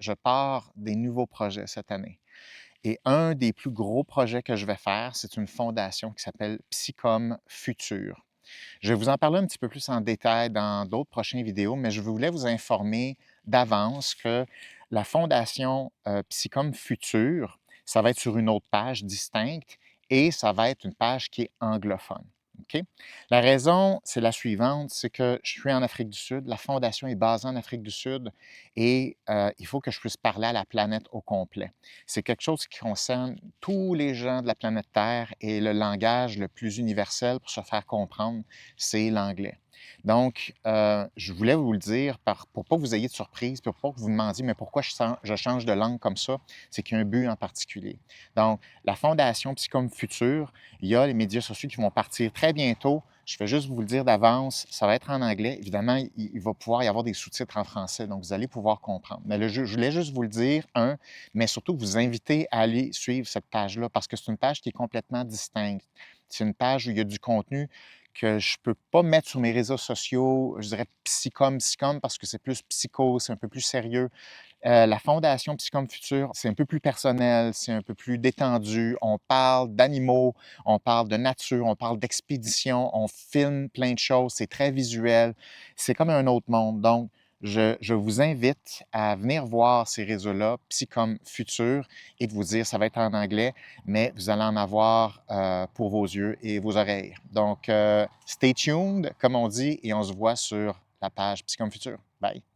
je pars des nouveaux projets cette année. Et un des plus gros projets que je vais faire, c'est une fondation qui s'appelle Psychom Futur. Je vais vous en parler un petit peu plus en détail dans d'autres prochaines vidéos, mais je voulais vous informer d'avance que la fondation Psychom Futur, ça va être sur une autre page distincte et ça va être une page qui est anglophone. OK? La raison, c'est la suivante, c'est que je suis en Afrique du Sud, la fondation est basée en Afrique du Sud et il faut que je puisse parler à la planète au complet. C'est quelque chose qui concerne tous les gens de la planète Terre et le langage le plus universel pour se faire comprendre, c'est l'anglais. Donc, je voulais vous le dire pour pas que vous ayez de surprise, pour pas que vous vous demandiez, mais pourquoi je change de langue comme ça? C'est qu'il y a un but en particulier. Donc, la Fondation Psychom Futur, il y a les médias sociaux qui vont partir très bientôt. Je vais juste vous le dire d'avance, ça va être en anglais. Évidemment, il va pouvoir y avoir des sous-titres en français, donc vous allez pouvoir comprendre. Mais je voulais juste vous le dire, mais surtout vous inviter à aller suivre cette page-là parce que c'est une page qui est complètement distincte. C'est une page où il y a du contenu que je ne peux pas mettre sur mes réseaux sociaux, je dirais psychom, parce que c'est plus psycho, c'est un peu plus sérieux. La fondation Psychom Futur, c'est un peu plus personnel, c'est un peu plus détendu. On parle d'animaux, on parle de nature, on parle d'expédition, on filme plein de choses, c'est très visuel. C'est comme un autre monde. Donc, je vous invite à venir voir ces réseaux-là, Psychom Futur, et de vous dire, ça va être en anglais, mais vous allez en avoir pour vos yeux et vos oreilles. Donc, stay tuned, comme on dit, et on se voit sur la page Psychom Futur. Bye!